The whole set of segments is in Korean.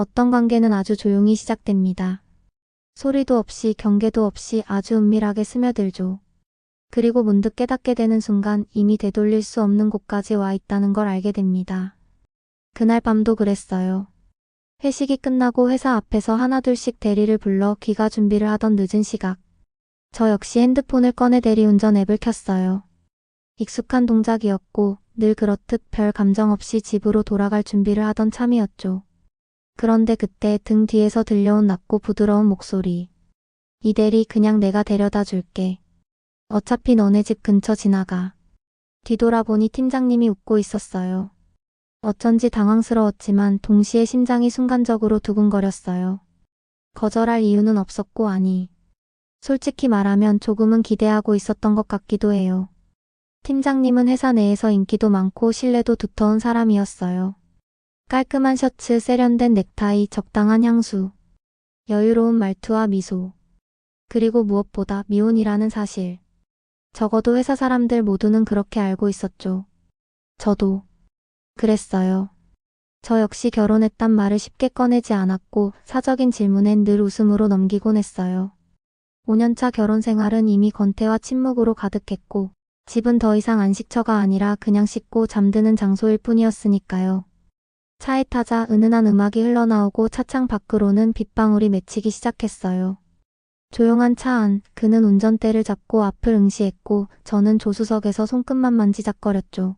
어떤 관계는 아주 조용히 시작됩니다. 소리도 없이 경계도 없이 아주 은밀하게 스며들죠. 그리고 문득 깨닫게 되는 순간 이미 되돌릴 수 없는 곳까지 와 있다는 걸 알게 됩니다. 그날 밤도 그랬어요. 회식이 끝나고 회사 앞에서 하나둘씩 대리를 불러 귀가 준비를 하던 늦은 시각. 저 역시 핸드폰을 꺼내 대리운전 앱을 켰어요. 익숙한 동작이었고 늘 그렇듯 별 감정 없이 집으로 돌아갈 준비를 하던 참이었죠. 그런데 그때 등 뒤에서 들려온 낮고 부드러운 목소리. 이 대리 그냥 내가 데려다 줄게. 어차피 너네 집 근처 지나가. 뒤돌아보니 팀장님이 웃고 있었어요. 어쩐지 당황스러웠지만 동시에 심장이 순간적으로 두근거렸어요. 거절할 이유는 없었고 솔직히 말하면 조금은 기대하고 있었던 것 같기도 해요. 팀장님은 회사 내에서 인기도 많고 신뢰도 두터운 사람이었어요. 깔끔한 셔츠, 세련된 넥타이, 적당한 향수, 여유로운 말투와 미소. 그리고 무엇보다 미혼이라는 사실. 적어도 회사 사람들 모두는 그렇게 알고 있었죠. 저도 그랬어요. 저 역시 결혼했단 말을 쉽게 꺼내지 않았고 사적인 질문엔 늘 웃음으로 넘기곤 했어요. 5년차 결혼 생활은 이미 권태와 침묵으로 가득했고 집은 더 이상 안식처가 아니라 그냥 씻고 잠드는 장소일 뿐이었으니까요. 차에 타자 은은한 음악이 흘러나오고 차창 밖으로는 빗방울이 맺히기 시작했어요. 조용한 차 안, 그는 운전대를 잡고 앞을 응시했고 저는 조수석에서 손끝만 만지작거렸죠.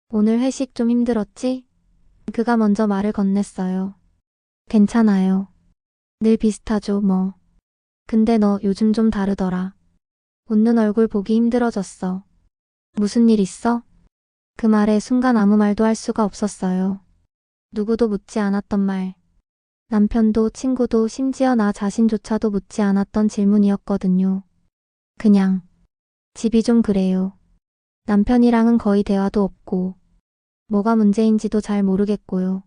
오늘 회식 좀 힘들었지? 그가 먼저 말을 건넸어요. 괜찮아요. 늘 비슷하죠, 뭐. 근데 너 요즘 좀 다르더라. 웃는 얼굴 보기 힘들어졌어. 무슨 일 있어? 그 말에 순간 아무 말도 할 수가 없었어요. 누구도 묻지 않았던 말. 남편도 친구도 심지어 나 자신조차도 묻지 않았던 질문이었거든요. 그냥 집이 좀 그래요. 남편이랑은 거의 대화도 없고 뭐가 문제인지도 잘 모르겠고요.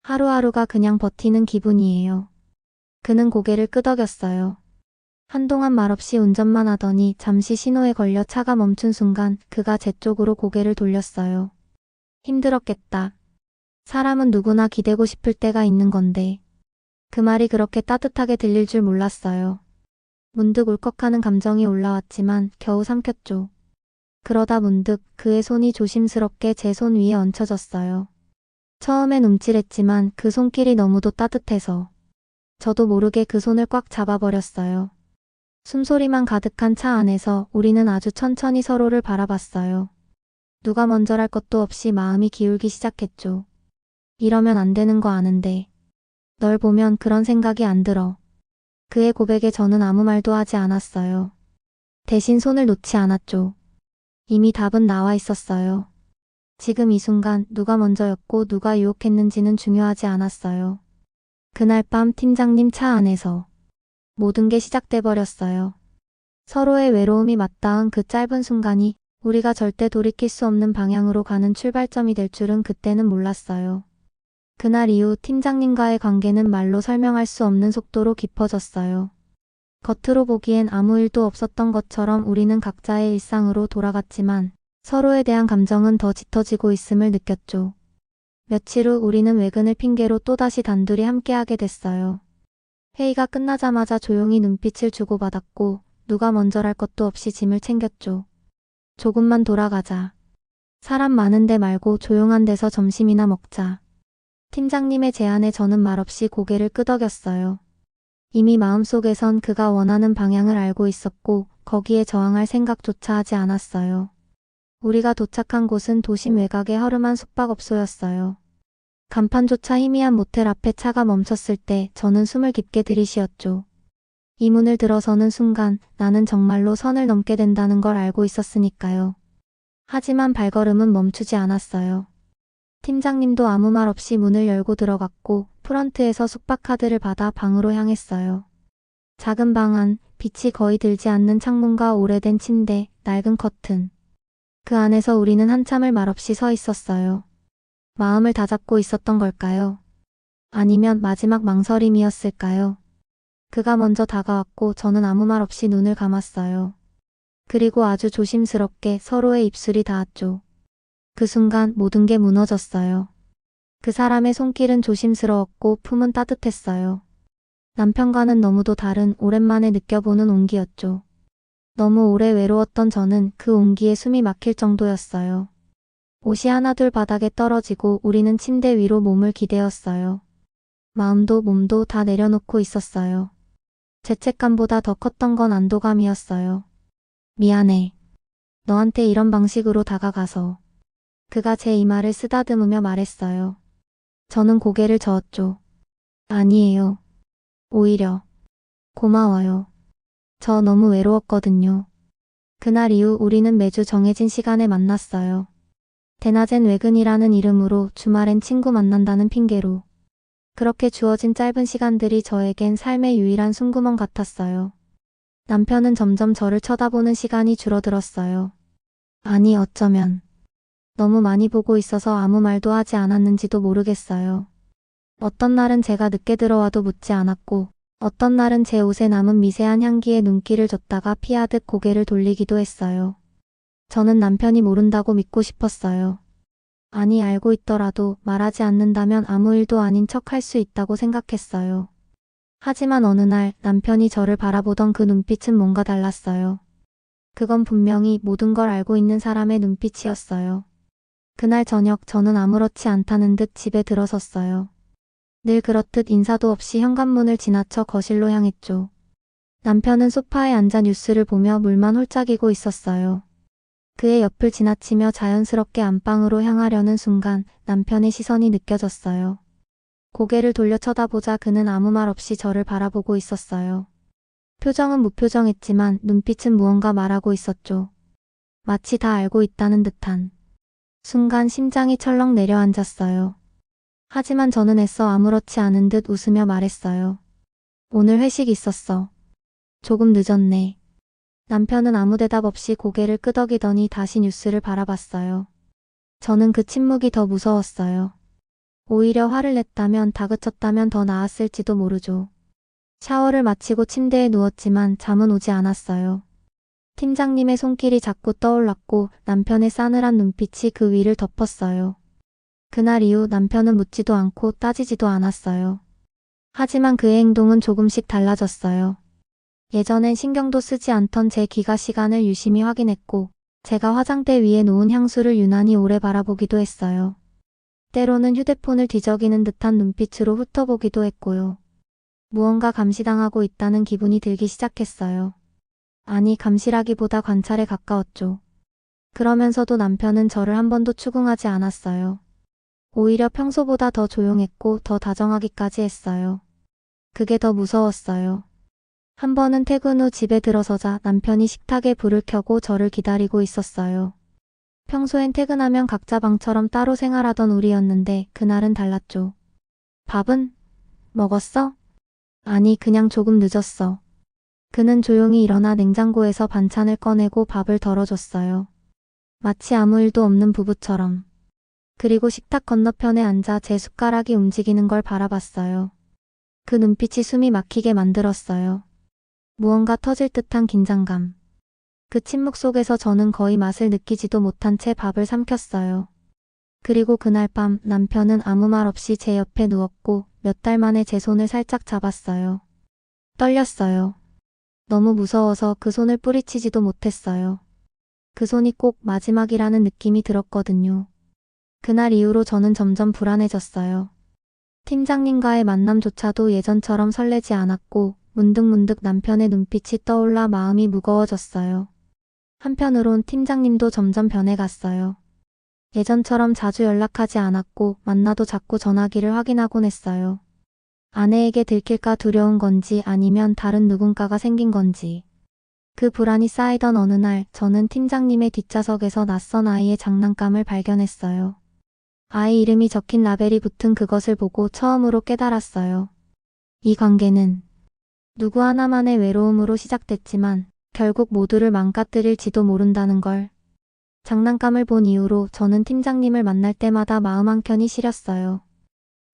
하루하루가 그냥 버티는 기분이에요. 그는 고개를 끄덕였어요. 한동안 말없이 운전만 하더니 잠시 신호에 걸려 차가 멈춘 순간 그가 제 쪽으로 고개를 돌렸어요. 힘들었겠다. 사람은 누구나 기대고 싶을 때가 있는 건데. 그 말이 그렇게 따뜻하게 들릴 줄 몰랐어요. 문득 울컥하는 감정이 올라왔지만 겨우 삼켰죠. 그러다 문득 그의 손이 조심스럽게 제 손 위에 얹혀졌어요. 처음엔 움찔했지만 그 손길이 너무도 따뜻해서 저도 모르게 그 손을 꽉 잡아버렸어요. 숨소리만 가득한 차 안에서 우리는 아주 천천히 서로를 바라봤어요. 누가 먼저랄 것도 없이 마음이 기울기 시작했죠. 이러면 안 되는 거 아는데. 널 보면 그런 생각이 안 들어. 그의 고백에 저는 아무 말도 하지 않았어요. 대신 손을 놓지 않았죠. 이미 답은 나와 있었어요. 지금 이 순간 누가 먼저였고 누가 유혹했는지는 중요하지 않았어요. 그날 밤 팀장님 차 안에서 모든 게 시작돼 버렸어요. 서로의 외로움이 맞닿은 그 짧은 순간이 우리가 절대 돌이킬 수 없는 방향으로 가는 출발점이 될 줄은 그때는 몰랐어요. 그날 이후 팀장님과의 관계는 말로 설명할 수 없는 속도로 깊어졌어요. 겉으로 보기엔 아무 일도 없었던 것처럼 우리는 각자의 일상으로 돌아갔지만 서로에 대한 감정은 더 짙어지고 있음을 느꼈죠. 며칠 후 우리는 외근을 핑계로 또다시 단둘이 함께하게 됐어요. 회의가 끝나자마자 조용히 눈빛을 주고받았고 누가 먼저랄 것도 없이 짐을 챙겼죠. 조금만 돌아가자. 사람 많은 데 말고 조용한 데서 점심이나 먹자. 팀장님의 제안에 저는 말없이 고개를 끄덕였어요. 이미 마음속에선 그가 원하는 방향을 알고 있었고 거기에 저항할 생각조차 하지 않았어요. 우리가 도착한 곳은 도심 외곽의 허름한 숙박업소였어요. 간판조차 희미한 모텔 앞에 차가 멈췄을 때 저는 숨을 깊게 들이쉬었죠. 이 문을 들어서는 순간 나는 정말로 선을 넘게 된다는 걸 알고 있었으니까요. 하지만 발걸음은 멈추지 않았어요. 팀장님도 아무 말 없이 문을 열고 들어갔고 프런트에서 숙박카드를 받아 방으로 향했어요. 작은 방 안, 빛이 거의 들지 않는 창문과 오래된 침대, 낡은 커튼. 그 안에서 우리는 한참을 말없이 서 있었어요. 마음을 다잡고 있었던 걸까요? 아니면 마지막 망설임이었을까요? 그가 먼저 다가왔고 저는 아무 말 없이 눈을 감았어요. 그리고 아주 조심스럽게 서로의 입술이 닿았죠. 그 순간 모든 게 무너졌어요. 그 사람의 손길은 조심스러웠고 품은 따뜻했어요. 남편과는 너무도 다른 오랜만에 느껴보는 온기였죠. 너무 오래 외로웠던 저는 그 온기에 숨이 막힐 정도였어요. 옷이 하나둘 바닥에 떨어지고 우리는 침대 위로 몸을 기대었어요. 마음도 몸도 다 내려놓고 있었어요. 죄책감보다 더 컸던 건 안도감이었어요. 미안해. 너한테 이런 방식으로 다가가서. 그가 제 이마를 쓰다듬으며 말했어요. 저는 고개를 저었죠. 아니에요. 오히려. 고마워요. 저 너무 외로웠거든요. 그날 이후 우리는 매주 정해진 시간에 만났어요. 대낮엔 외근이라는 이름으로, 주말엔 친구 만난다는 핑계로. 그렇게 주어진 짧은 시간들이 저에겐 삶의 유일한 숨구멍 같았어요. 남편은 점점 저를 쳐다보는 시간이 줄어들었어요. 아니, 어쩌면 너무 많이 보고 있어서 아무 말도 하지 않았는지도 모르겠어요. 어떤 날은 제가 늦게 들어와도 묻지 않았고, 어떤 날은 제 옷에 남은 미세한 향기에 눈길을 줬다가 피하듯 고개를 돌리기도 했어요. 저는 남편이 모른다고 믿고 싶었어요. 아니, 알고 있더라도 말하지 않는다면 아무 일도 아닌 척 할 수 있다고 생각했어요. 하지만 어느 날 남편이 저를 바라보던 그 눈빛은 뭔가 달랐어요. 그건 분명히 모든 걸 알고 있는 사람의 눈빛이었어요. 그날 저녁 저는 아무렇지 않다는 듯 집에 들어섰어요. 늘 그렇듯 인사도 없이 현관문을 지나쳐 거실로 향했죠. 남편은 소파에 앉아 뉴스를 보며 물만 홀짝이고 있었어요. 그의 옆을 지나치며 자연스럽게 안방으로 향하려는 순간 남편의 시선이 느껴졌어요. 고개를 돌려 쳐다보자 그는 아무 말 없이 저를 바라보고 있었어요. 표정은 무표정했지만 눈빛은 무언가 말하고 있었죠. 마치 다 알고 있다는 듯한. 순간 심장이 철렁 내려앉았어요. 하지만 저는 애써 아무렇지 않은 듯 웃으며 말했어요. 오늘 회식 있었어. 조금 늦었네. 남편은 아무 대답 없이 고개를 끄덕이더니 다시 뉴스를 바라봤어요. 저는 그 침묵이 더 무서웠어요. 오히려 화를 냈다면, 다그쳤다면 더 나았을지도 모르죠. 샤워를 마치고 침대에 누웠지만 잠은 오지 않았어요. 팀장님의 손길이 자꾸 떠올랐고 남편의 싸늘한 눈빛이 그 위를 덮었어요. 그날 이후 남편은 묻지도 않고 따지지도 않았어요. 하지만 그의 행동은 조금씩 달라졌어요. 예전엔 신경도 쓰지 않던 제 귀가 시간을 유심히 확인했고, 제가 화장대 위에 놓은 향수를 유난히 오래 바라보기도 했어요. 때로는 휴대폰을 뒤적이는 듯한 눈빛으로 훑어보기도 했고요. 무언가 감시당하고 있다는 기분이 들기 시작했어요. 아니, 감시라기보다 관찰에 가까웠죠. 그러면서도 남편은 저를 한 번도 추궁하지 않았어요. 오히려 평소보다 더 조용했고 더 다정하기까지 했어요. 그게 더 무서웠어요. 한 번은 퇴근 후 집에 들어서자 남편이 식탁에 불을 켜고 저를 기다리고 있었어요. 평소엔 퇴근하면 각자 방처럼 따로 생활하던 우리였는데 그날은 달랐죠. 밥은? 먹었어? 아니, 그냥 조금 늦었어. 그는 조용히 일어나 냉장고에서 반찬을 꺼내고 밥을 덜어줬어요. 마치 아무 일도 없는 부부처럼. 그리고 식탁 건너편에 앉아 제 숟가락이 움직이는 걸 바라봤어요. 그 눈빛이 숨이 막히게 만들었어요. 무언가 터질 듯한 긴장감. 그 침묵 속에서 저는 거의 맛을 느끼지도 못한 채 밥을 삼켰어요. 그리고 그날 밤 남편은 아무 말 없이 제 옆에 누웠고 몇 달 만에 제 손을 살짝 잡았어요. 떨렸어요. 너무 무서워서 그 손을 뿌리치지도 못했어요. 그 손이 꼭 마지막이라는 느낌이 들었거든요. 그날 이후로 저는 점점 불안해졌어요. 팀장님과의 만남조차도 예전처럼 설레지 않았고 문득문득 남편의 눈빛이 떠올라 마음이 무거워졌어요. 한편으론 팀장님도 점점 변해갔어요. 예전처럼 자주 연락하지 않았고 만나도 자꾸 전화기를 확인하곤 했어요. 아내에게 들킬까 두려운 건지 아니면 다른 누군가가 생긴 건지. 그 불안이 쌓이던 어느 날 저는 팀장님의 뒷좌석에서 낯선 아이의 장난감을 발견했어요. 아이 이름이 적힌 라벨이 붙은 그것을 보고 처음으로 깨달았어요. 이 관계는 누구 하나만의 외로움으로 시작됐지만 결국 모두를 망가뜨릴지도 모른다는 걸. 장난감을 본 이후로 저는 팀장님을 만날 때마다 마음 한켠이 시렸어요.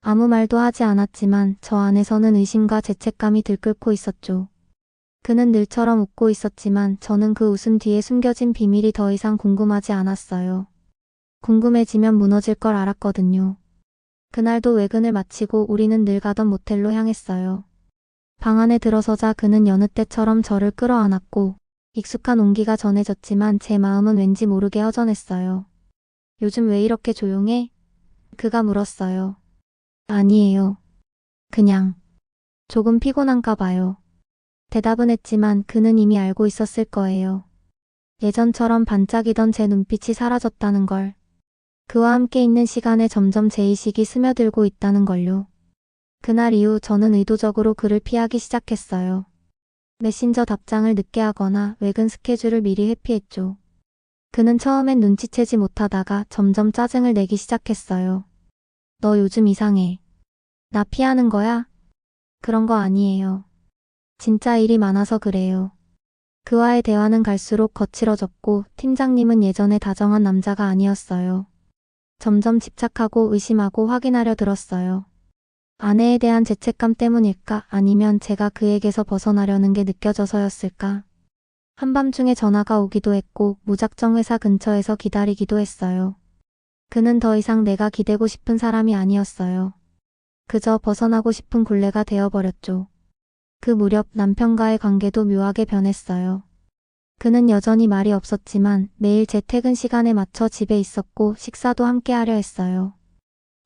아무 말도 하지 않았지만 저 안에서는 의심과 죄책감이 들끓고 있었죠. 그는 늘처럼 웃고 있었지만 저는 그 웃음 뒤에 숨겨진 비밀이 더 이상 궁금하지 않았어요. 궁금해지면 무너질 걸 알았거든요. 그날도 외근을 마치고 우리는 늘 가던 모텔로 향했어요. 방 안에 들어서자 그는 여느 때처럼 저를 끌어안았고 익숙한 온기가 전해졌지만 제 마음은 왠지 모르게 허전했어요. 요즘 왜 이렇게 조용해? 그가 물었어요. 아니에요. 그냥 조금 피곤한가 봐요. 대답은 했지만 그는 이미 알고 있었을 거예요. 예전처럼 반짝이던 제 눈빛이 사라졌다는 걸. 그와 함께 있는 시간에 점점 제 의식이 스며들고 있다는 걸요. 그날 이후 저는 의도적으로 그를 피하기 시작했어요. 메신저 답장을 늦게 하거나 외근 스케줄을 미리 회피했죠. 그는 처음엔 눈치채지 못하다가 점점 짜증을 내기 시작했어요. 너 요즘 이상해. 나 피하는 거야? 그런 거 아니에요. 진짜 일이 많아서 그래요. 그와의 대화는 갈수록 거칠어졌고 팀장님은 예전에 다정한 남자가 아니었어요. 점점 집착하고 의심하고 확인하려 들었어요. 아내에 대한 죄책감 때문일까 아니면 제가 그에게서 벗어나려는 게 느껴져서였을까? 한밤중에 전화가 오기도 했고 무작정 회사 근처에서 기다리기도 했어요. 그는 더 이상 내가 기대고 싶은 사람이 아니었어요. 그저 벗어나고 싶은 굴레가 되어버렸죠. 그 무렵 남편과의 관계도 묘하게 변했어요. 그는 여전히 말이 없었지만 매일 제 퇴근 시간에 맞춰 집에 있었고 식사도 함께 하려 했어요.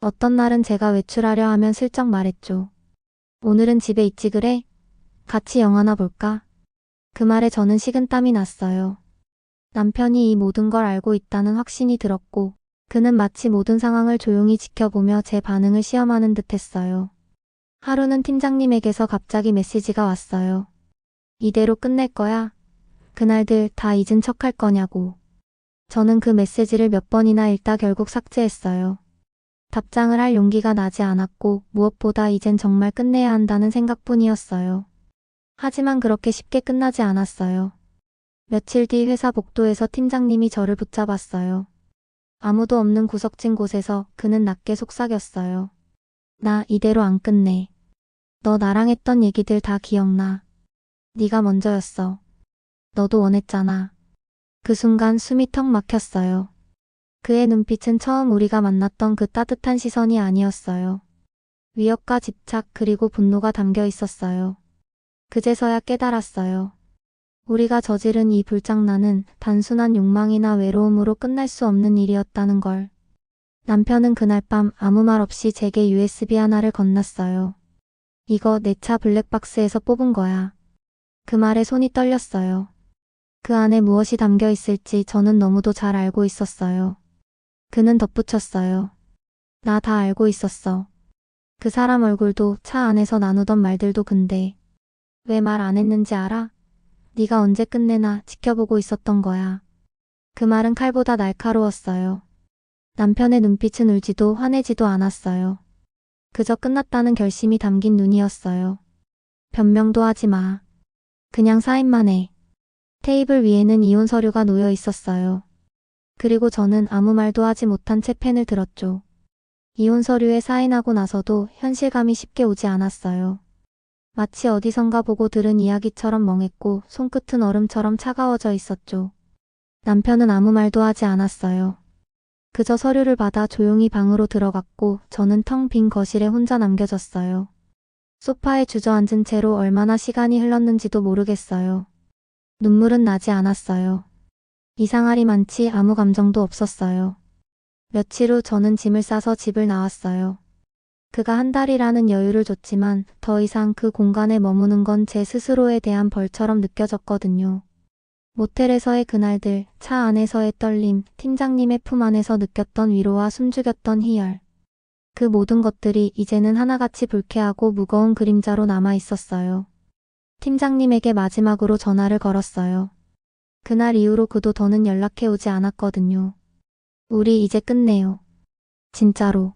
어떤 날은 제가 외출하려 하면 슬쩍 말했죠. 오늘은 집에 있지 그래? 같이 영화나 볼까? 그 말에 저는 식은땀이 났어요. 남편이 이 모든 걸 알고 있다는 확신이 들었고 그는 마치 모든 상황을 조용히 지켜보며 제 반응을 시험하는 듯 했어요. 하루는 팀장님에게서 갑자기 메시지가 왔어요. 이대로 끝낼 거야? 그날들 다 잊은 척 할 거냐고. 저는 그 메시지를 몇 번이나 읽다 결국 삭제했어요. 답장을 할 용기가 나지 않았고 무엇보다 이젠 정말 끝내야 한다는 생각뿐이었어요. 하지만 그렇게 쉽게 끝나지 않았어요. 며칠 뒤 회사 복도에서 팀장님이 저를 붙잡았어요. 아무도 없는 구석진 곳에서 그는 낮게 속삭였어요. 나 이대로 안 끝내. 너 나랑 했던 얘기들 다 기억나. 네가 먼저였어. 너도 원했잖아. 그 순간 숨이 턱 막혔어요. 그의 눈빛은 처음 우리가 만났던 그 따뜻한 시선이 아니었어요. 위협과 집착 그리고 분노가 담겨 있었어요. 그제서야 깨달았어요. 우리가 저지른 이 불장난은 단순한 욕망이나 외로움으로 끝날 수 없는 일이었다는 걸. 남편은 그날 밤 아무 말 없이 제게 USB 하나를 건넸어요. 이거 내 차 블랙박스에서 뽑은 거야. 그 말에 손이 떨렸어요. 그 안에 무엇이 담겨 있을지 저는 너무도 잘 알고 있었어요. 그는 덧붙였어요. 나 다 알고 있었어. 그 사람 얼굴도 차 안에서 나누던 말들도 근데 왜 말 안 했는지 알아? 네가 언제 끝내나 지켜보고 있었던 거야. 그 말은 칼보다 날카로웠어요. 남편의 눈빛은 울지도 화내지도 않았어요. 그저 끝났다는 결심이 담긴 눈이었어요. 변명도 하지 마. 그냥 사인만 해. 테이블 위에는 이혼 서류가 놓여 있었어요. 그리고 저는 아무 말도 하지 못한 채 펜을 들었죠. 이혼 서류에 사인하고 나서도 현실감이 쉽게 오지 않았어요. 마치 어디선가 보고 들은 이야기처럼 멍했고 손끝은 얼음처럼 차가워져 있었죠. 남편은 아무 말도 하지 않았어요. 그저 서류를 받아 조용히 방으로 들어갔고 저는 텅 빈 거실에 혼자 남겨졌어요. 소파에 주저앉은 채로 얼마나 시간이 흘렀는지도 모르겠어요. 눈물은 나지 않았어요. 이상하리 많지 아무 감정도 없었어요. 며칠 후 저는 짐을 싸서 집을 나왔어요. 그가 한 달이라는 여유를 줬지만 더 이상 그 공간에 머무는 건 제 스스로에 대한 벌처럼 느껴졌거든요. 모텔에서의 그날들, 차 안에서의 떨림, 팀장님의 품 안에서 느꼈던 위로와 숨죽였던 희열. 그 모든 것들이 이제는 하나같이 불쾌하고 무거운 그림자로 남아 있었어요. 팀장님에게 마지막으로 전화를 걸었어요. 그날 이후로 그도 더는 연락해 오지 않았거든요. 우리 이제 끝내요. 진짜로.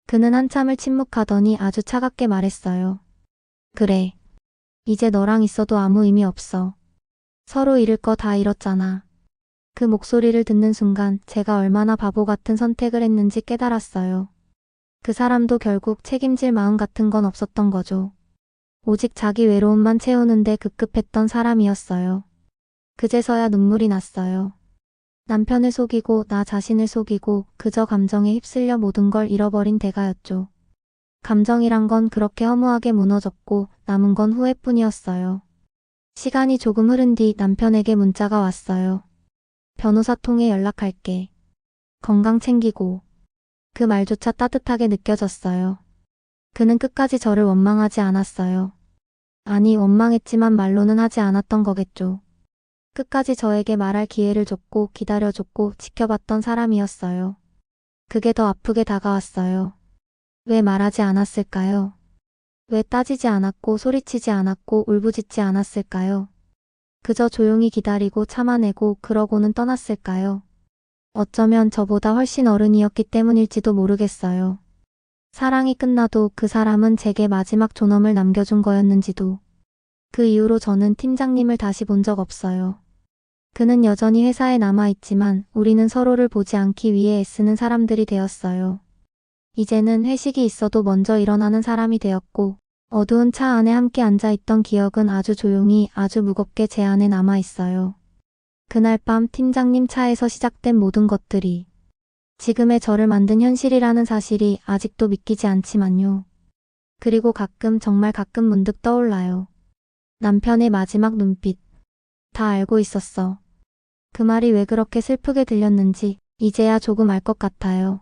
그는 한참을 침묵하더니 아주 차갑게 말했어요. 그래. 이제 너랑 있어도 아무 의미 없어. 서로 잃을 거 다 잃었잖아. 그 목소리를 듣는 순간 제가 얼마나 바보 같은 선택을 했는지 깨달았어요. 그 사람도 결국 책임질 마음 같은 건 없었던 거죠. 오직 자기 외로움만 채우는데 급급했던 사람이었어요. 그제서야 눈물이 났어요. 남편을 속이고 나 자신을 속이고 그저 감정에 휩쓸려 모든 걸 잃어버린 대가였죠. 감정이란 건 그렇게 허무하게 무너졌고 남은 건 후회뿐이었어요. 시간이 조금 흐른 뒤 남편에게 문자가 왔어요. 변호사 통해 연락할게. 건강 챙기고. 그 말조차 따뜻하게 느껴졌어요. 그는 끝까지 저를 원망하지 않았어요. 아니, 원망했지만 말로는 하지 않았던 거겠죠. 끝까지 저에게 말할 기회를 줬고 기다려줬고 지켜봤던 사람이었어요. 그게 더 아프게 다가왔어요. 왜 말하지 않았을까요? 왜 따지지 않았고 소리치지 않았고 울부짖지 않았을까요? 그저 조용히 기다리고 참아내고 그러고는 떠났을까요? 어쩌면 저보다 훨씬 어른이었기 때문일지도 모르겠어요. 사랑이 끝나도 그 사람은 제게 마지막 존엄을 남겨준 거였는지도. 그 이후로 저는 팀장님을 다시 본 적 없어요. 그는 여전히 회사에 남아있지만 우리는 서로를 보지 않기 위해 애쓰는 사람들이 되었어요. 이제는 회식이 있어도 먼저 일어나는 사람이 되었고 어두운 차 안에 함께 앉아있던 기억은 아주 조용히 아주 무겁게 제 안에 남아있어요. 그날 밤 팀장님 차에서 시작된 모든 것들이 지금의 저를 만든 현실이라는 사실이 아직도 믿기지 않지만요. 그리고 가끔 정말 가끔 문득 떠올라요. 남편의 마지막 눈빛. 다 알고 있었어. 그 말이 왜 그렇게 슬프게 들렸는지 이제야 조금 알 것 같아요.